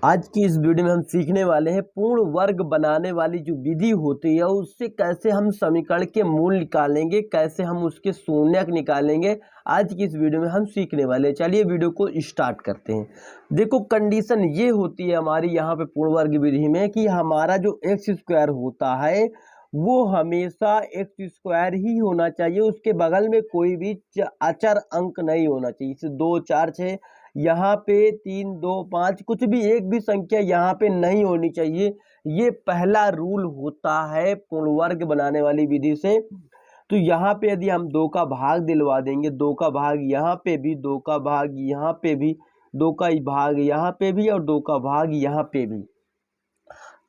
आज की इस वीडियो में हम सीखने वाले हैं पूर्ण वर्ग बनाने वाली जो विधि होती है उससे कैसे हम समीकरण के मूल निकालेंगे, कैसे हम उसके शून्यक निकालेंगे। आज की इस वीडियो में हम सीखने वाले हैं। चलिए वीडियो को स्टार्ट करते हैं। देखो कंडीशन ये होती है हमारी यहाँ पे पूर्ण वर्ग विधि में कि हमारा जो एक्स स्क्वायर होता है वो हमेशा एक्स स्क्वायर ही होना चाहिए, उसके बगल में कोई भी अचर अंक नहीं होना चाहिए। जैसे 2 4 6 यहाँ पे 3 2 5 कुछ भी एक भी संख्या यहाँ पे नहीं होनी चाहिए। ये पहला रूल होता है पूर्ण वर्ग बनाने वाली विधि से। तो यहाँ पे यदि हम 2 का भाग दिलवा देंगे, 2 का भाग यहाँ पे भी, 2 का भाग यहाँ पे भी, 2 का भाग यहाँ पे भी और 2 का भाग यहाँ पे भी,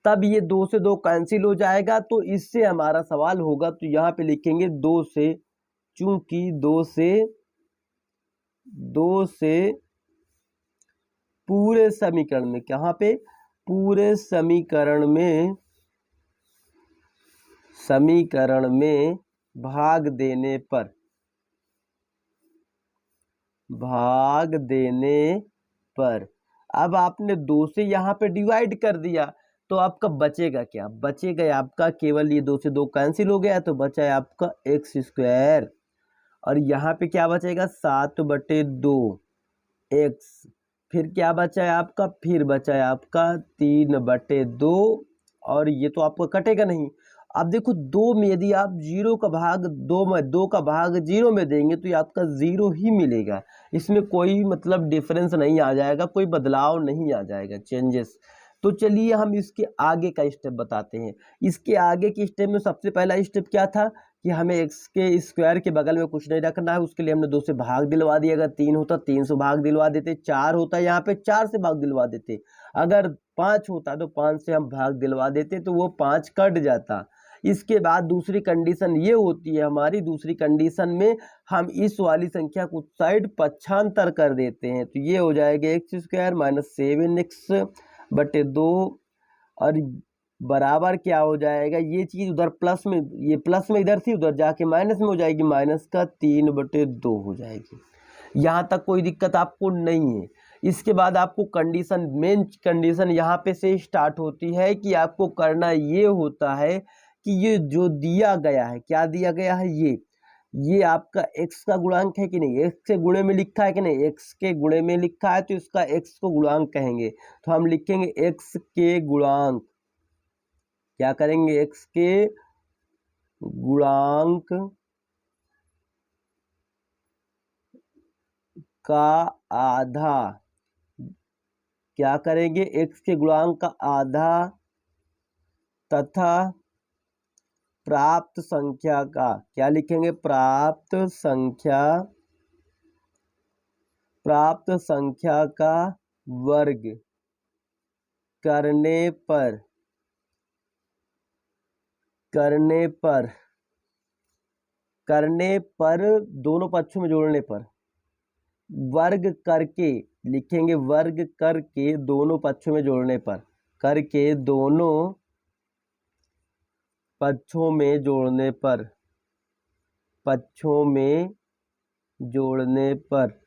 तब ये 2 से 2 कैंसिल हो जाएगा। तो इससे हमारा सवाल होगा, तो यहाँ पे लिखेंगे 2 से, चूंकि 2 से पूरे समीकरण में, कहाँ पे, पूरे समीकरण में भाग देने पर अब आपने 2 से यहाँ पे डिवाइड कर दिया तो आपका बचेगा क्या? बचेगा आपका केवल ये 2 से 2 कैंसिल हो गया तो बचा है आपका एक्स स्क्वायर। और यहाँ पे क्या बचेगा? 7/2 एक्स। फिर क्या बचा है आपका? फिर बचा है आपका 3/2 और ये तो आपका कटेगा नहीं। अब देखो 2 में यदि आप 0 का भाग 2 का भाग 0 में देंगे तो ये आपका 0 ही मिलेगा। इसमें कोई मतलब डिफरेंस नहीं आ जाएगा, कोई बदलाव नहीं आ जाएगा, चेंजेस। तो चलिए हम इसके आगे का स्टेप बताते हैं। इसके आगे के स्टेप में सबसे पहला स्टेप क्या था कि हमें एक्स के स्क्वायर के बगल में कुछ नहीं रखना है। उसके लिए हमने 2 से भाग दिलवा दिया। अगर 3 होता 3 से भाग दिलवा देते, 4 होता यहाँ पे 4 से भाग दिलवा देते, अगर 5 होता तो 5 से हम भाग दिलवा देते तो वो 5 कट जाता। इसके बाद दूसरी कंडीशन ये होती है हमारी, दूसरी कंडीशन में हम इस वाली संख्या को साइड पक्षांतर कर देते हैं तो ये हो जाएगा एक्स स्क्वायर माइनस 7x/2 और बराबर क्या हो जाएगा, ये चीज उधर प्लस में, ये प्लस में इधर थी उधर जाके माइनस में हो जाएगी, माइनस का 3/2 हो जाएगी। यहाँ तक कोई दिक्कत आपको नहीं है। इसके बाद आपको कंडीशन, मेन कंडीशन यहाँ पे से स्टार्ट होती है कि आपको करना ये होता है कि ये जो दिया गया है, क्या दिया गया है, ये आपका x का गुणांक है कि नहीं, x के गुणे में लिखा है कि नहीं, x के गुणे में लिखा है तो इसका x को गुणांक कहेंगे। तो हम लिखेंगे x के गुणांक, क्या करेंगे, x के गुणांक का आधा, क्या करेंगे, x के गुणांक का आधा तथा प्राप्त संख्या का, क्या लिखेंगे, प्राप्त संख्या का वर्ग करने पर दोनों पक्षों में जोड़ने पर, वर्ग करके लिखेंगे, वर्ग करके दोनों पक्षों में जोड़ने पर, करके दोनों पक्षों में जोड़ने पर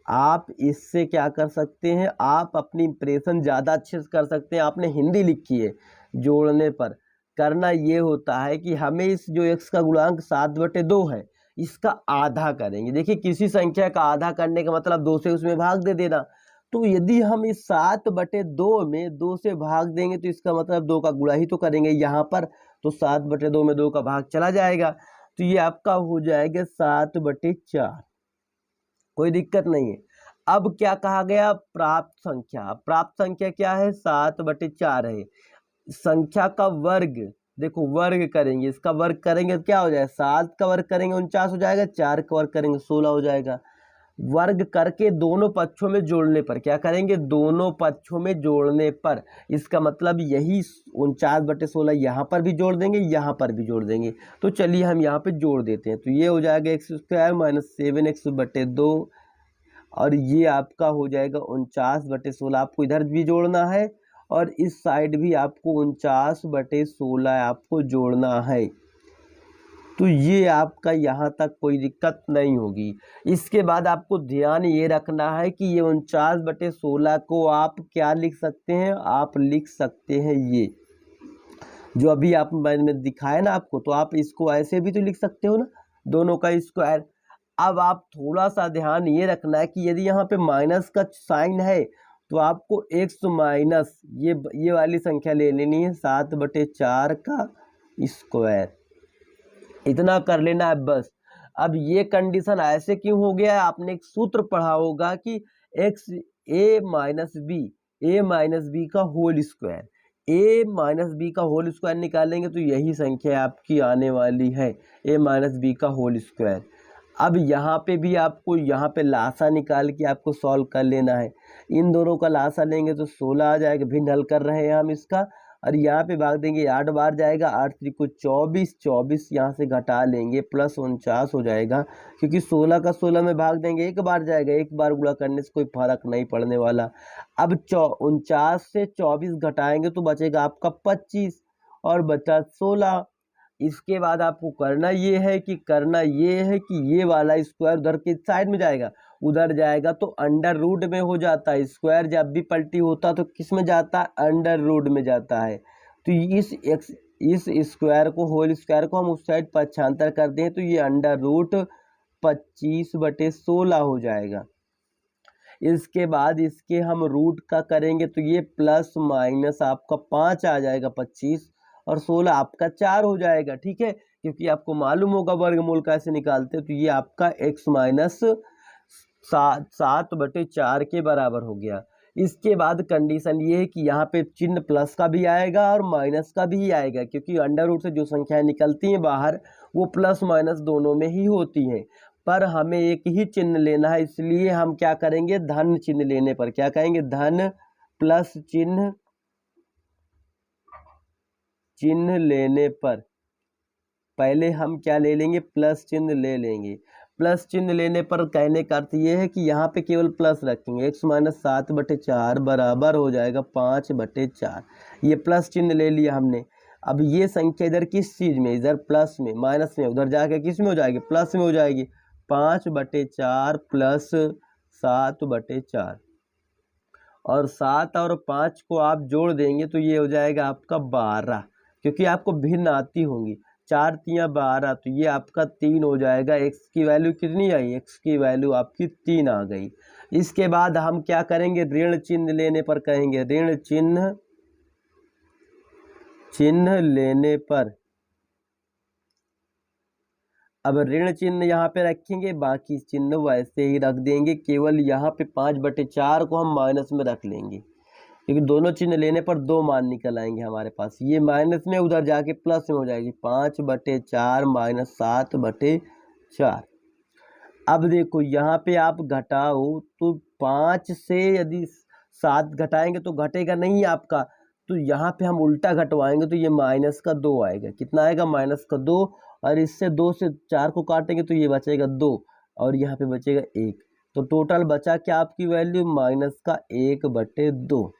आप इससे क्या कर सकते हैं, आप अपनी इंप्रेशन ज़्यादा अच्छे से कर सकते हैं। आपने हिंदी लिखी है। जोड़ने पर करना ये होता है कि हमें इस जो x का गुणांक 7/2 है इसका आधा करेंगे। देखिए किसी संख्या का आधा करने का मतलब 2 से उसमें भाग दे देना। तो यदि हम इस 7/2 में 2 से भाग देंगे तो इसका मतलब 2 का गुणा ही तो करेंगे यहाँ पर, तो 7/2 में 2 का भाग चला जाएगा तो ये आपका हो जाएगा 7/4। कोई दिक्कत नहीं है। अब क्या कहा गया, प्राप्त संख्या। प्राप्त संख्या क्या है, 7/4 है। संख्या का वर्ग, देखो वर्ग करेंगे, इसका वर्ग करेंगे तो क्या हो जाएगा, 7 का वर्ग करेंगे 49 हो जाएगा, 4 का वर्ग करेंगे 16 हो जाएगा। वर्ग करके दोनों पक्षों में जोड़ने पर, क्या करेंगे, दोनों पक्षों में जोड़ने पर, इसका मतलब यही 49/16 यहाँ पर भी जोड़ देंगे, यहाँ पर भी जोड़ देंगे। तो चलिए हम यहाँ पे जोड़ देते हैं तो ये हो जाएगा एक्स स्क्वायर माइनस 7x/2 और ये आपका हो जाएगा 49/16। आपको इधर भी जोड़ना है और इस साइड भी आपको 49/16 आपको जोड़ना है। तो ये आपका यहाँ तक कोई दिक्कत नहीं होगी। इसके बाद आपको ध्यान ये रखना है कि ये 49/16 को आप क्या लिख सकते हैं, आप लिख सकते हैं ये जो अभी आप मैंने दिखाया ना आपको, तो आप इसको ऐसे भी तो लिख सकते हो ना, दोनों का स्क्वायर। अब आप थोड़ा सा ध्यान ये रखना है कि यदि यहाँ पे माइनस का साइन है तो आपको x माइनस ये वाली संख्या ले लेनी है 7/4 का स्क्वायर, इतना कर लेना है बस। अब ये कंडीशन ऐसे क्यों हो गया है, आपने एक सूत्र पढ़ा होगा कि x a माइनस बी का whole square, a minus B का होल स्क्वायर निकालेंगे तो यही संख्या आपकी आने वाली है a माइनस बी का होल स्क्वायर। अब यहाँ पे भी आपको यहाँ पे लासा निकाल के आपको सॉल्व कर लेना है। इन दोनों का लासा लेंगे तो 16 आ जाएगा, भिन्न हल कर रहे हैं हम इसका, और यहाँ पे भाग देंगे 8 बार जाएगा, 8 3 को 24, 24 यहाँ से घटा लेंगे प्लस 49 हो जाएगा, क्योंकि 16 का 16 में भाग देंगे एक बार जाएगा, एक बार गुणा करने से कोई फर्क नहीं पड़ने वाला। अब 49 से 24 घटाएंगे तो बचेगा आपका 25 और बचा 16। इसके बाद आपको करना ये है कि ये वाला स्क्वायर उधर के साइड में जाएगा, उधर जाएगा तो अंडर रूट में हो जाता है। स्क्वायर जब भी पलटी होता तो किस में जाता है, अंडर रूट में जाता है। तो इस स्क्वायर को, होल स्क्वायर को हम उस साइड पक्षांतर कर दें तो ये अंडर रूट 25/16 हो जाएगा। इसके बाद इसके हम रूट का करेंगे तो ये प्लस माइनस आपका 5 आ जाएगा, 25 और 16 आपका 4 हो जाएगा। ठीक है, क्योंकि आपको मालूम होगा वर्गमूल कैसे निकालते हैं। तो ये आपका x माइनस 7/4 के बराबर हो गया। इसके बाद कंडीशन ये है कि यहाँ पे चिन्ह प्लस का भी आएगा और माइनस का भी आएगा, क्योंकि अंडर रूट से जो संख्याएं निकलती हैं बाहर वो प्लस माइनस दोनों में ही होती हैं, पर हमें एक ही चिन्ह लेना है। इसलिए हम क्या करेंगे, धन चिन्ह लेने पर क्या कहेंगे, धन प्लस चिन्ह लेने पर पहले हम क्या ले लेंगे, प्लस चिन्ह ले लेंगे। प्लस चिन्ह लेने पर कहने का अर्थ ये है कि यहाँ पे केवल प्लस रखेंगे, x माइनस 7/4 बराबर हो जाएगा 5/4। ये प्लस चिन्ह ले लिया हमने। अब ये संख्या इधर किस चीज में, इधर प्लस में, माइनस में, उधर जाके किस में हो जाएगी, प्लस में हो जाएगी। 5/4 प्लस 7/4 और 7 और 5 को आप जोड़ देंगे तो ये हो जाएगा आपका 12, क्योंकि आपको भिन्न आती होंगी। 4 3 12, तो ये आपका 3 हो जाएगा। x की वैल्यू कितनी आई, x की वैल्यू आपकी 3 आ गई। इसके बाद हम क्या करेंगे, ऋण चिन्ह लेने पर कहेंगे, ऋण चिन्ह लेने पर। अब ऋण चिन्ह यहाँ पे रखेंगे, बाकी चिन्ह वैसे ही रख देंगे, केवल यहाँ पे 5/4 को हम माइनस में रख लेंगे, क्योंकि दोनों चिन्ह लेने पर दो मान निकल आएंगे हमारे पास। ये माइनस में उधर जाके प्लस में हो जाएगी, 5/4 माइनस 7/4। अब देखो यहाँ पे आप घटाओ तो 5 से यदि 7 घटाएंगे तो घटेगा नहीं आपका, तो यहाँ पे हम उल्टा घटवाएंगे तो ये माइनस का 2 आएगा। कितना आएगा, माइनस का 2, और इससे 2 से 4 को काटेंगे तो ये बचेगा 2 और यहाँ पे बचेगा 1। तो टोटल बचा क्या आपकी वैल्यू, माइनस का 1/2।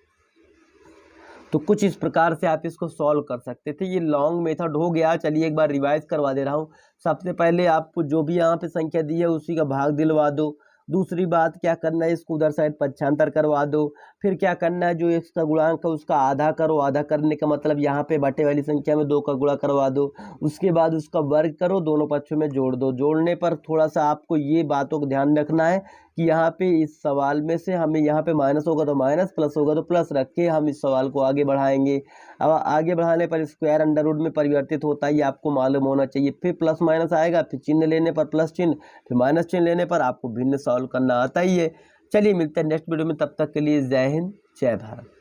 तो कुछ इस प्रकार से आप इसको सॉल्व कर सकते थे। ये लॉन्ग मेथड हो गया, चलिए एक बार रिवाइज करवा दे रहा हूँ। सबसे पहले आपको जो भी यहाँ पे संख्या दी है उसी का भाग दिलवा दो। दूसरी बात क्या करना है, इसको उधर साइड पक्षांतर करवा दो। फिर क्या करना है, जो x का गुणांक है उसका आधा करो, आधा करने का मतलब यहाँ पे बटे वाली संख्या में 2 का गुणा करवा दो। उसके बाद उसका वर्ग करो, दोनों पक्षों में जोड़ दो। जोड़ने पर थोड़ा सा आपको ये बातों का ध्यान रखना है कि यहाँ पे इस सवाल में से हमें यहाँ पे माइनस होगा तो माइनस, प्लस होगा तो प्लस रख के हम इस सवाल को आगे बढ़ाएंगे। अब आगे बढ़ाने पर स्क्वायर अंडर रूट में परिवर्तित होता है, ये आपको मालूम होना चाहिए। फिर प्लस माइनस आएगा, फिर चिन्ह लेने पर प्लस चिन्ह, फिर माइनस चिन्ह लेने पर आपको भिन्न सॉल्व करना आता ही है। चलिए मिलते हैं नेक्स्ट वीडियो में, तब तक के लिए जय हिंद जय भारत।